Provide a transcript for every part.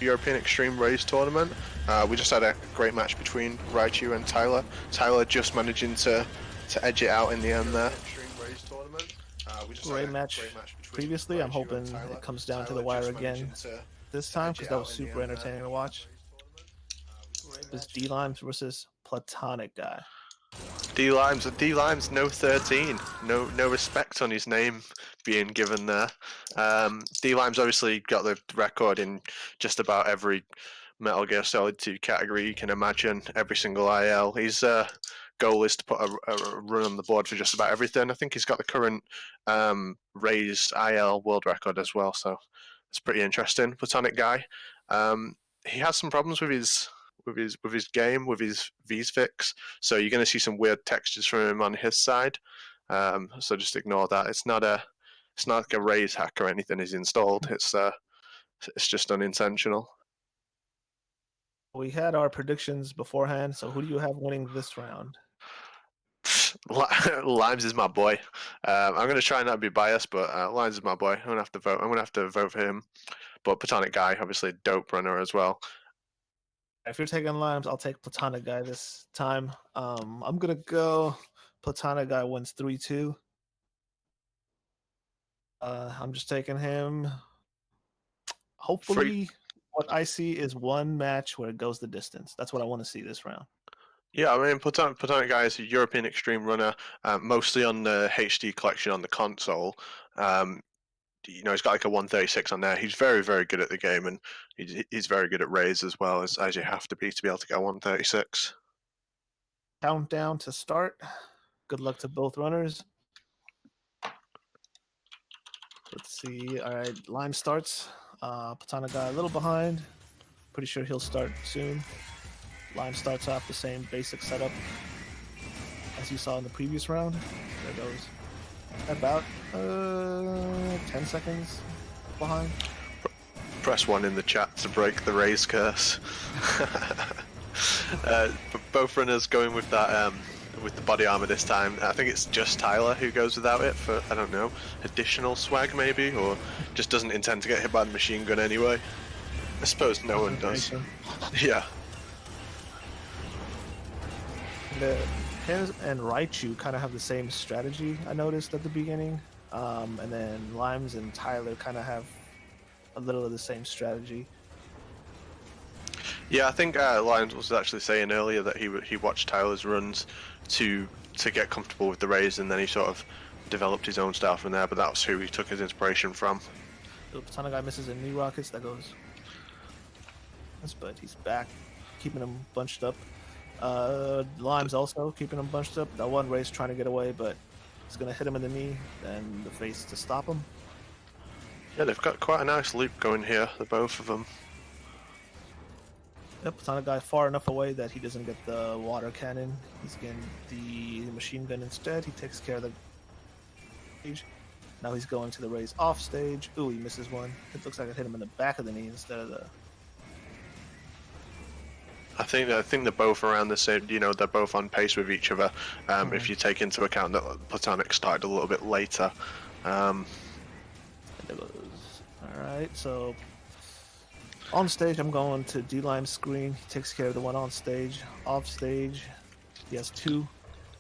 European Extreme Race tournament. We just had a great match between Raichu and Tyler. Tyler just managing to edge it out in the end there. Great match previously. I'm hoping it comes down to the wire again this time, because that was super entertaining to watch. This D-Limes versus Platonic Guy. D-Limes, no 13. No respect on his name being given there. D-Limes obviously got the record in just about every Metal Gear Solid 2 category you can imagine, every single IL. His goal is to put a run on the board for just about everything. I think he's got the current raised IL world record as well, so it's pretty interesting. Platonic Guy. He has some problems with his game, with his V's fix. So you're going to see some weird textures from him on his side. So just ignore that. It's not like a raise hack or anything he's installed. It's just unintentional. We had our predictions beforehand, so who do you have winning this round? Limes is my boy. I'm going to try not to be biased, but Limes is my boy. I'm going to have to vote. I'm going to have to vote for him. But Platonic Guy, obviously, dope runner as well. If you're taking Limes, I'll take Platonic Guy this time. I'm going to go Platonic Guy wins 3-2. I'm just taking him. Hopefully, what I see is one match where it goes the distance. That's what I want to see this round. Yeah, I mean, Platonic Guy is a European Extreme runner, mostly on the HD collection on the console. He's got like a 136 on there. He's very, very good at the game, and he's very good at raids as well, as you have to be able to get a 136. Countdown to start. Good luck to both runners. Let's see. All right, Lime starts. Platonic Guy a little behind. Pretty sure he'll start soon. Lime starts off the same basic setup as you saw in the previous round. There goes. About 10 seconds behind. Press 1 in the chat to break the raise curse. Both runners going with that with the body armor this time. I think it's just Tyler who goes without it for, I don't know, additional swag maybe, or just doesn't intend to get hit by the machine gun anyway. I suppose no one does. Yeah. Him and Raichu kind of have the same strategy, I noticed at the beginning. And then Limes and Tyler kind of have a little of the same strategy. Yeah, I think Limes was actually saying earlier that he watched Tyler's runs to get comfortable with the raise, and then he sort of developed his own style from there, but that's who he took his inspiration from. The Platonic Guy misses a knee rockets, that goes. But he's back, keeping him bunched up. Limes also keeping him bunched up. That one race trying to get away, but it's going to hit him in the knee and the face to stop him. Yeah, they've got quite a nice loop going here, the both of them. Yep, Platonic Guy far enough away that he doesn't get the water cannon. He's getting the machine gun instead. He takes care of the stage. Now he's going to the raise off stage. Ooh, he misses one. It looks like it hit him in the back of the knee instead of the... I think they're both around the same. They're both on pace with each other. If you take into account that Platonic started a little bit later. All right, so on stage, I'm going to D-Lime's screen. He takes care of the one on stage. Off stage, he has two.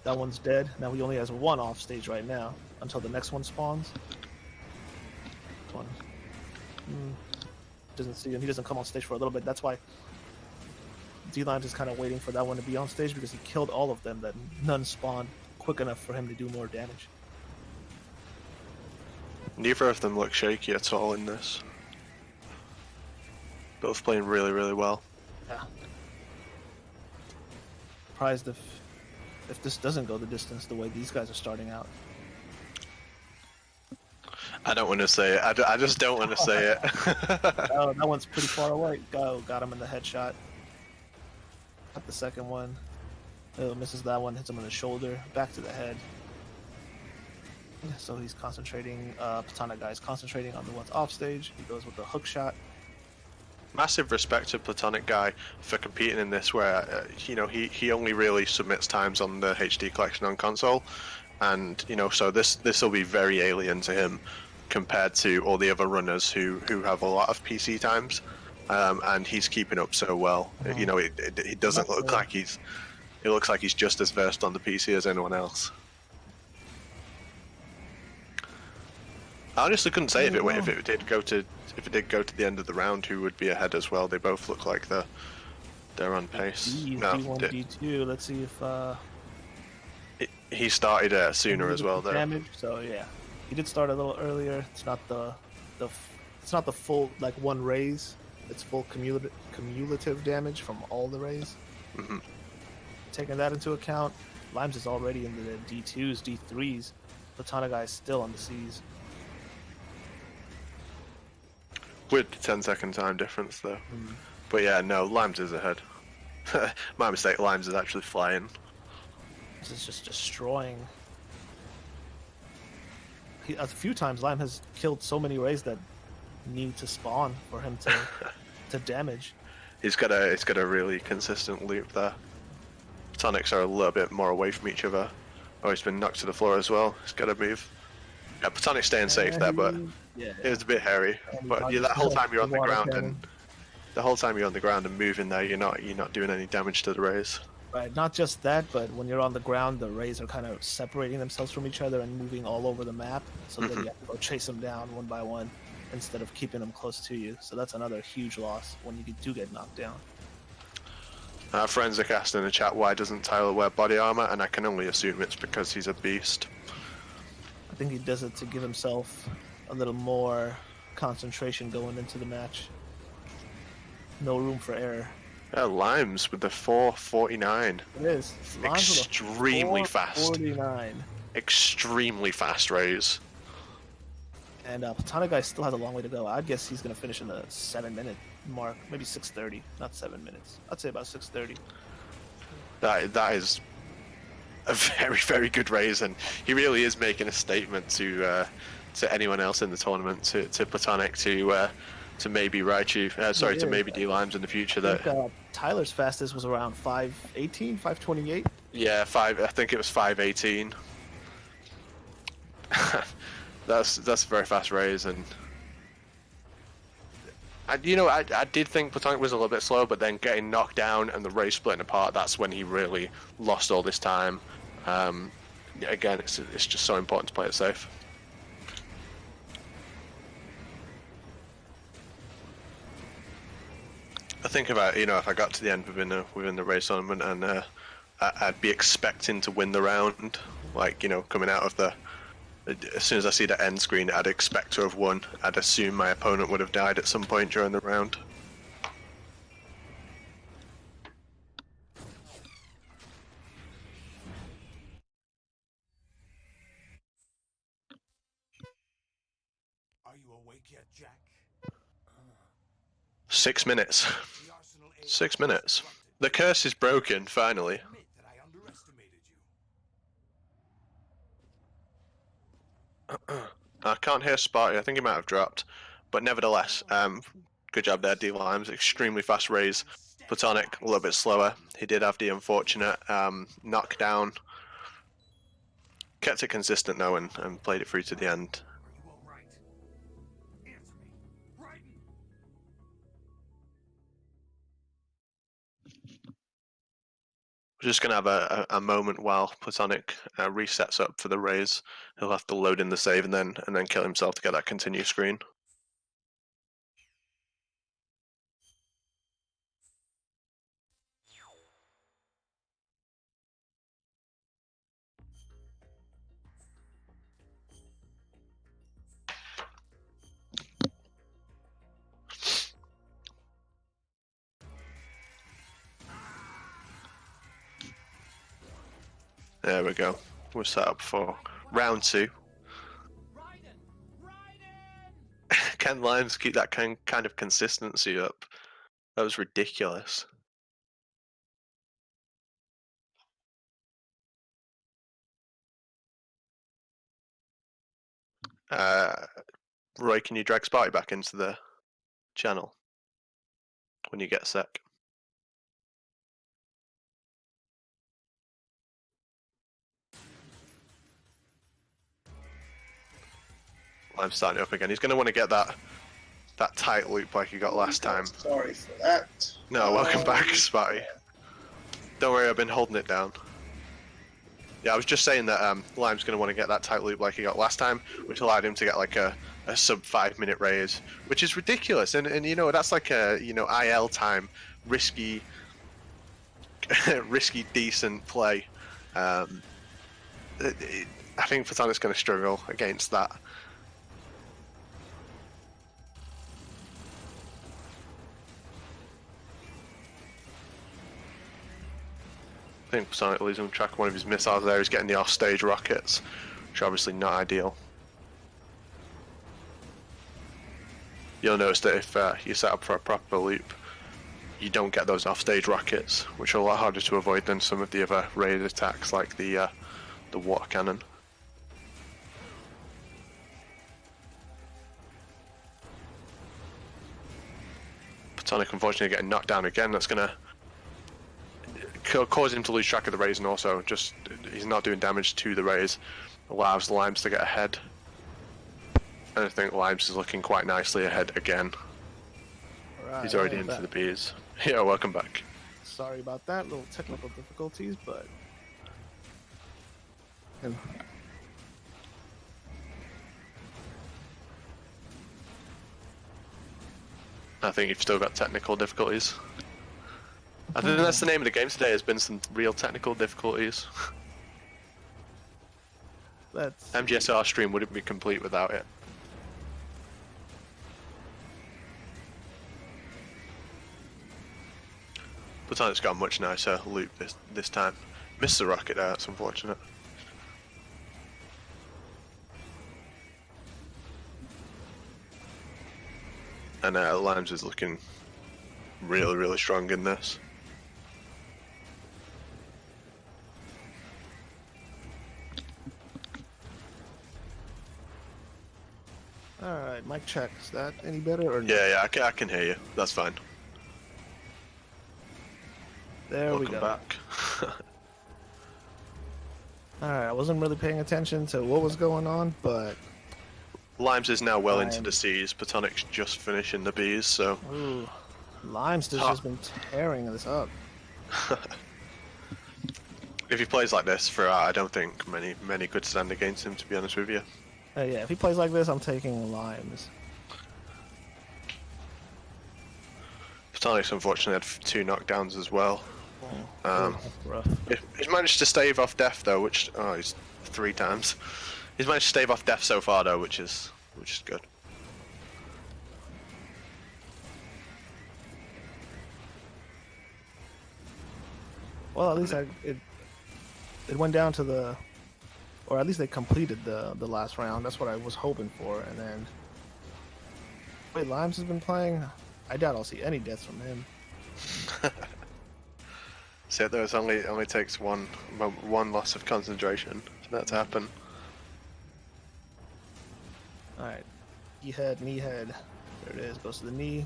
That one's dead. Now he only has one off stage right now until the next one spawns. One doesn't see him. He doesn't come on stage for a little bit. That's why D-Limes is kind of waiting for that one to be on stage, because he killed all of them, that none spawned quick enough for him to do more damage. Neither of them look shaky at all in this. Both playing really, really well. Yeah. Surprised if this doesn't go the distance the way these guys are starting out. I don't want to say it. I just don't want to say it. Oh, that one's pretty far away. Got him in the headshot. Got the second one. Oh, misses that one. Hits him in the shoulder. Back to the head. So he's concentrating. Platonic Guy's concentrating on the ones off stage. He goes with the hook shot. Massive respect to Platonic Guy for competing in this, where he only really submits times on the HD collection on console, and so this will be very alien to him compared to all the other runners who have a lot of PC times. and he's keeping up so well. You know, it doesn't look like he's. It looks like he's just as versed on the PC as anyone else. I honestly couldn't say if it did go to the end of the round, who would be ahead as well. They both look like they're on pace. No, D1, D2. Let's see if he started sooner as well, though. Damage. So yeah, he did start a little earlier. It's not the full like one raise. It's full cumulative damage from all the rays. Taking that into account, Limes is already in the D2s, D3s. Platonic Guy is still on the Cs. With the 10-second time difference, though. But yeah, no, Limes is ahead. My mistake, Limes is actually flying. This is just destroying. A few times, Lime has killed so many rays that need to spawn for him to damage. He's got a really consistent loop there. Platonics are a little bit more away from each other. Oh, he's been knocked to the floor as well. He's got to move. Yeah, Platonic's staying safe there, but it was a bit hairy. But yeah, that whole time you're on the ground and moving there, you're not doing any damage to the rays. Right, not just that, but when you're on the ground, the rays are kind of separating themselves from each other and moving all over the map. So then you have to go chase them down one by one instead of keeping them close to you. So that's another huge loss when you do get knocked down. Forensic asked in the chat, why doesn't Tyler wear body armor? And I can only assume it's because he's a beast. I think he does it to give himself a little more concentration going into the match. No room for error. Yeah, Limes with the 449. It is. Extremely fast. 449. Extremely fast raise. And Platonic Guy still has a long way to go. I'd guess he's going to finish in the 7-minute mark, maybe 6:30, not 7 minutes. I'd say about 6:30. That is a very, very good raise, and he really is making a statement to anyone else in the tournament, to Platonic, to maybe Raichu, to maybe D-Limes in the future. That Tyler's fastest was around 5:18, 5:28. Yeah, I think it was 5:18. That's a very fast raise, and I did think Platonic was a little bit slow, but then getting knocked down and the race splitting apart, that's when he really lost all this time. Again, it's just so important to play it safe. I think about, if I got to the end within the race tournament, and I'd be expecting to win the round, like, coming out of as soon as I see the end screen, I'd expect to have won. I'd assume my opponent would have died at some point during the round. Are you awake yet, Jack? 6 minutes. 6 minutes. The curse is broken, finally. I can't hear Sparty. I think he might have dropped. But nevertheless, good job there, D-Limes. Extremely fast raise. Platonic, a little bit slower. He did have the unfortunate knockdown. Kept it consistent, though, and played it through to the end. We're just going to have a moment while Platonic resets up for the raise. He'll have to load in the save and then kill himself to get that continue screen. There we go. We're set up for round 2. Can Limes keep that kind of consistency up? That was ridiculous. Roy, can you drag Sparty back into the channel when you get a sec? I'm starting up again. He's going to want to get that that tight loop like he got last time. Sorry for that. No, welcome back, Spotty. Don't worry, I've been holding it down. Yeah, I was just saying that Lime's going to want to get that tight loop like he got last time, which allowed him to get like a sub 5-minute raise, which is ridiculous. And you know, that's like a, you know, IL time, risky, risky, decent play. I think Platonic's going to struggle against that. I think Platonic losing track of one of his missiles there. He's getting the off-stage rockets, which are obviously not ideal. You'll notice that if you set up for a proper loop, you don't get those off-stage rockets, which are a lot harder to avoid than some of the other raid attacks like the water cannon. Platonic unfortunately getting knocked down again. That's going to cause him to lose track of the raise, and also just he's not doing damage to the raise. Allows Limes to get ahead. And I think Limes is looking quite nicely ahead again. Right, He's already into the bees. Yeah, welcome back. Sorry about that, little technical difficulties, but I think you've still got technical difficulties. I think that's the name of the game today, has been some real technical difficulties. that's MGSR stream wouldn't be complete without it. Platonic's got a much nicer loop this time. Missed the rocket there, that's unfortunate. And Limes is looking really, really strong in this. alright. Mic check. Is that any better or no? Yeah, I can hear you. That's fine. There we Welcome go. back. Alright, I wasn't really paying attention to what was going on, but Limes is now well into the C's. Platonic's just finishing the B's, so ooh, Limes has just been tearing this up. if he plays like this for I don't think many could stand against him, to be honest with you. Yeah, if he plays like this, I'm taking Limes. Platonic's unfortunately had 2 knockdowns as well. Rough. He's managed to stave off death though, which he's 3 times. He's managed to stave off death so far though, which is good. Well, at least it went down to the, or at least they completed the last round. That's what I was hoping for. And then, wait, Limes has been playing. I doubt I'll see any deaths from him. So there's only takes one loss of concentration for that to happen. All right, knee head. There it is. Goes to the knee.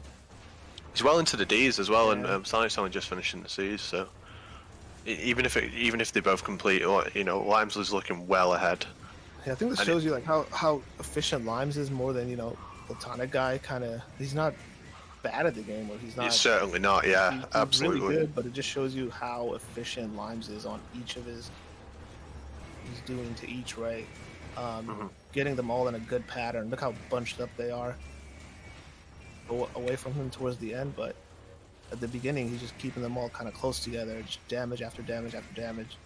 He's well into the D's as well, Yeah. and Sonic's only just finishing the C's. So even if they both complete, or you know, Limes is looking well ahead. Yeah, I think this shows you like how efficient Limes is more than Platonic guy. Kind of, he's not bad at the game, or he's not. He's certainly not. Yeah, he's absolutely. really good, but it just shows you how efficient Limes is on each of he's doing to each ray. Getting them all in a good pattern. Look how bunched up they are away from him towards the end, but at the beginning he's just keeping them all kind of close together, just damage after damage after damage.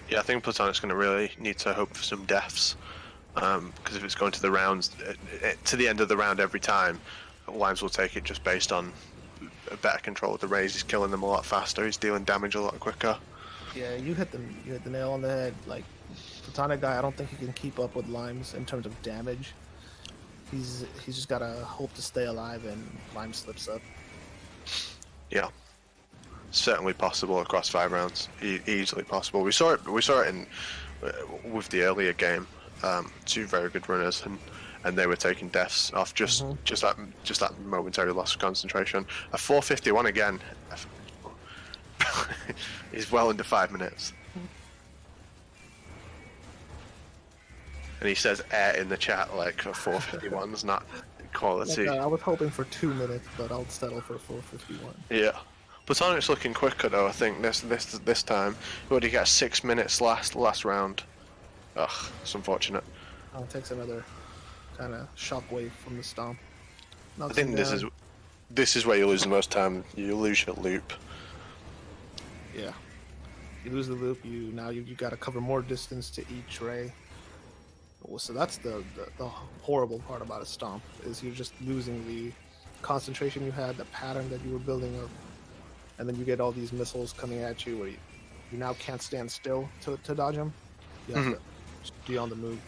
Yeah, I think Platonic's going to really need to hope for some deaths, because if it's going to the rounds, to the end of the round every time, Limes will take it just based on a better control of the rays. He's killing them a lot faster. He's dealing damage a lot quicker. Yeah, you hit the nail on the head. Like, Platonic guy, I don't think he can keep up with Limes in terms of damage. He's just gotta hope to stay alive, and Lime slips up. Yeah, certainly possible across 5 rounds. Easily possible. We saw it in with the earlier game. 2 very good runners, and they were taking deaths off just that momentary loss of concentration. A 451 again. He's well under 5 minutes. And he says air in the chat like a 451's not quality. I was hoping for 2 minutes, but I'll settle for 4:51. Yeah. Platonic's looking quicker though. I think this time we already got 6 minutes last round. Ugh, it's unfortunate. It takes another kind of shockwave from the stomp. I Knocks him think down. this is where you lose the most time. You lose your loop. Yeah. You lose the loop. You got to cover more distance to each ray. So that's the horrible part about a stomp is you're just losing the concentration you had, the pattern that you were building up, and then you get all these missiles coming at you where you now can't stand still to dodge them. You have to just be on the move.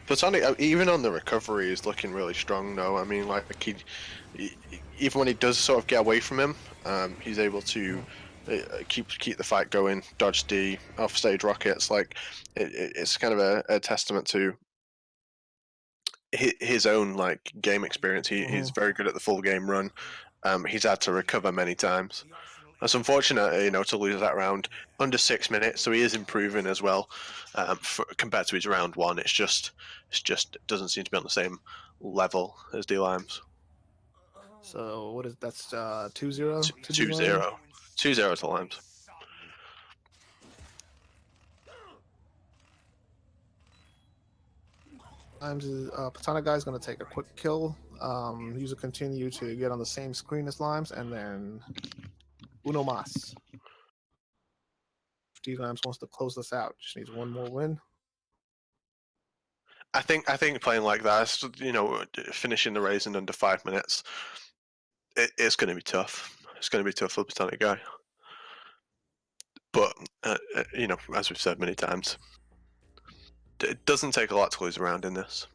Platonic, even on the recovery, is looking really strong though. I mean, like he even when he does sort of get away from him, he's able to keep the fight going, dodge the offstage rockets. Like it's kind of a testament to his own like game experience. He's very good at the full game run. He's had to recover many times. It's unfortunate, to lose that round under 6 minutes. So he is improving as well compared to his round one. It's just doesn't seem to be on the same level as D Limes. So what is that's 2-0 to 2-0. D-Line? 2-0 to Limes. Patana guy is going to take a quick kill. User continue to get on the same screen as Limes, and then uno mas. If D Limes wants to close this out, just needs one more win. I think playing like that, finishing the race in under 5 minutes, it's going to be tough. It's going to be tough for the Platonic guy. But as we've said many times, it doesn't take a lot to lose a round in this.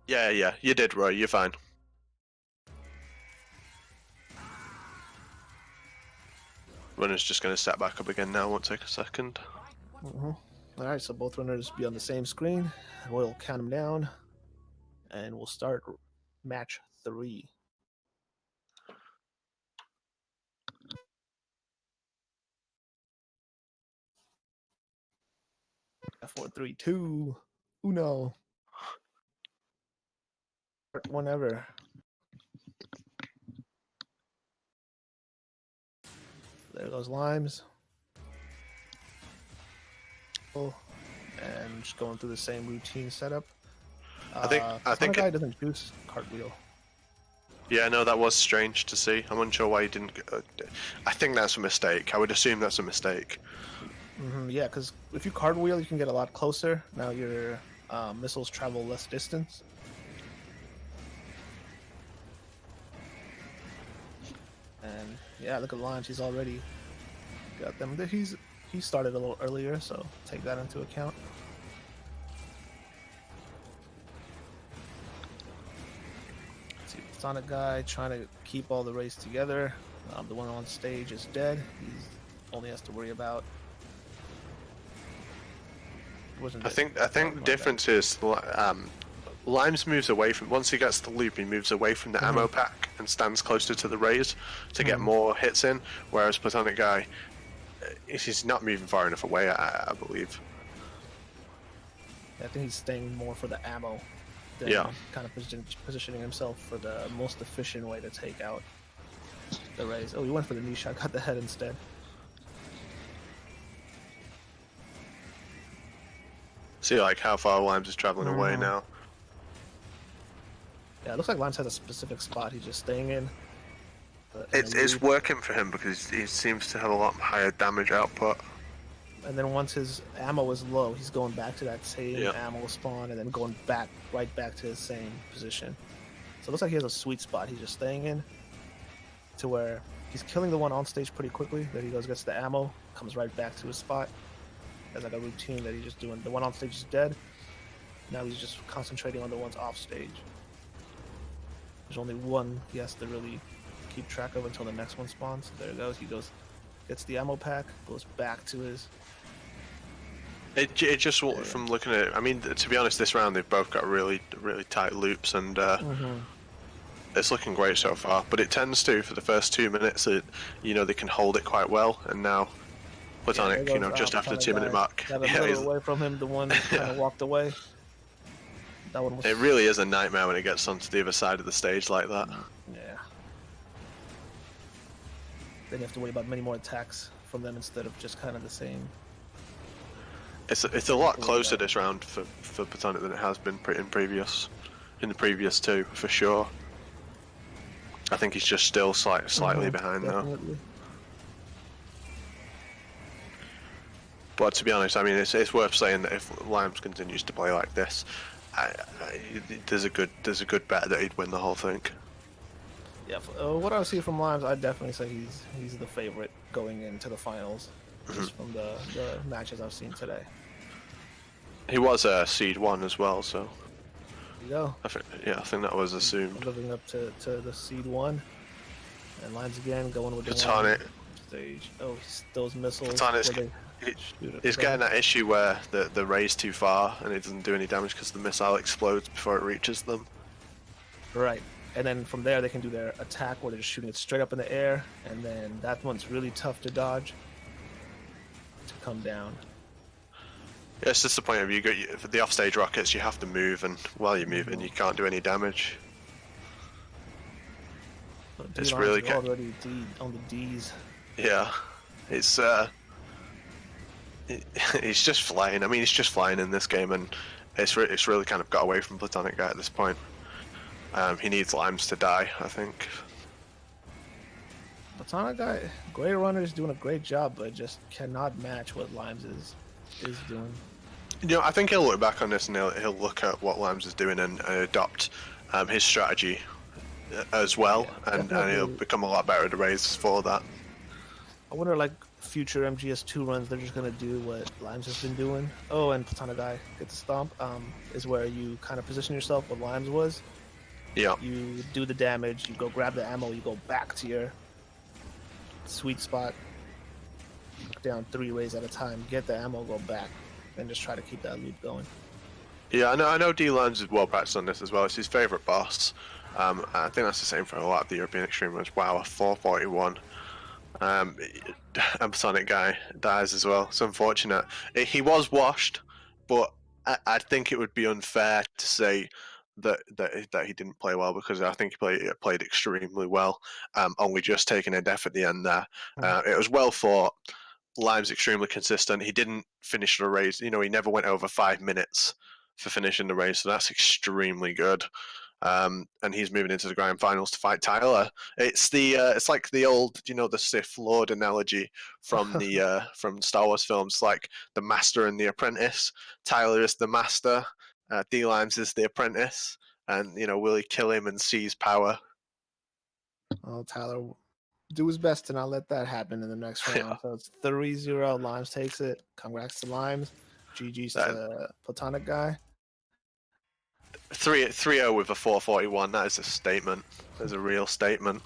Yeah, you did, Roy. You're fine. Runner's just going to set back up again now. Won't take a second. All right, so both runners be on the same screen. We'll count them down, and we'll start match 3. Four, three, two, uno. Whenever. There goes Limes. Oh, and just going through the same routine setup. I think guy doesn't juice cartwheel. Yeah, no, that was strange to see. I'm unsure why he didn't. I think that's a mistake. I would assume that's a mistake. Yeah, because if you cartwheel, you can get a lot closer. Now your missiles travel less distance. And yeah, look at Limes. He's already got them. He started a little earlier, so take that into account. Let's see, Sonic guy trying to keep all the race together. The one on stage is dead. He only has to worry about. I think the difference is Limes moves away from, once he gets the loop, he moves away from the ammo pack and stands closer to the rays to get more hits in, whereas Platonic guy, he's not moving far enough away, I believe. I think he's staying more for the ammo than kind of positioning himself for the most efficient way to take out the rays. Oh, he went for the knee shot, got the head instead. See like how far Limes is traveling away now. Yeah, it looks like Limes has a specific spot he's just staying in. It's working for him because he seems to have a lot higher damage output. And then once his ammo is low, he's going back to that same ammo spawn and then going right back to his same position. So it looks like he has a sweet spot he's just staying in to where he's killing the one on stage pretty quickly. Then he gets the ammo, comes right back to his spot. There's like a routine that he's just doing. The one on stage is dead. Now he's just concentrating on the ones off stage. There's only one he has to really keep track of until the next one spawns. There it goes. He gets the ammo pack, goes back to his. It just from looking at it, I mean, to be honest, this round they've both got really tight loops, and it's looking great so far. But it tends to, for the first 2 minutes, they can hold it quite well, and now Platonic, just after the 2 minute mark, Got a little away from him. The one kind of walked away. That one was. It really is a nightmare when it gets onto the other side of the stage like that. Yeah. Then you have to worry about many more attacks from them instead of just kind of the same. It's a lot closer this round for Platonic than it has been in the previous two, for sure. I think he's just still slightly behind definitely. though. But to be honest, I mean, it's worth saying that if Limes continues to play like this, there's a good bet that he'd win the whole thing. Yeah, what I see from Limes, I'd definitely say he's the favorite going into the finals, just from the matches I've seen today. He was seed 1 as well, so. There you go. I think that was assumed. Living up to the seed 1, and Limes again going with the Platonic. Stage. Oh, those missiles. Platonic's he's getting that issue where the ray's too far and it doesn't do any damage because the missile explodes before it reaches them. Right. And then from there, they can do their attack where they're just shooting it straight up in the air, and then that one's really tough to dodge to come down. Yeah, it's just the point of for the offstage rockets, you have to move, and while you're moving, you can't do any damage. It's really already on the D's. Yeah, it's he's just flying. I mean, he's just flying in this game, and it's really kind of got away from Platonic Guy at this point. He needs Limes to die, I think. Platonic Guy, great runner, is doing a great job, but just cannot match what Limes is doing. You know, I think he'll look back on this and he'll look at what Limes is doing and adopt his strategy as well, yeah, and he'll become a lot better at the races for that. I wonder, like, future MGS2 runs, they're just gonna do what Limes has been doing. Oh, and Platonic Guy get the stomp. Is where you kind of position yourself what Limes was. Yeah. You do the damage, you go grab the ammo, you go back to your sweet spot, knock down 3 rays at a time, get the ammo, go back, and just try to keep that loop going. Yeah, I know D-Limes is well practiced on this as well. It's his favourite boss. I think that's the same for a lot of the European Extreme runs. Wow, a 441. And Platonic Guy dies as well. It's unfortunate. He was washed, but I think it would be unfair to say that he didn't play well, because I think he played extremely well. Only just taking a death at the end there. It was well fought. Limes extremely consistent. He didn't finish the race. You know, he never went over 5 minutes for finishing the race, so that's extremely good. And he's moving into the grand finals to fight Tyler. It's like the old, you know, the Sith Lord analogy from the from Star Wars films, like the master and the apprentice. Tyler is the master, D-Limes is the apprentice, and you know, will he kill him and seize power? Oh, Tyler do his best to not let that happen in the next round. Yeah. So it's 3-0. Limes takes it. Congrats to Limes. GG's to Platonic Guy. 3-0 with a 441. That is a statement. That's a real statement.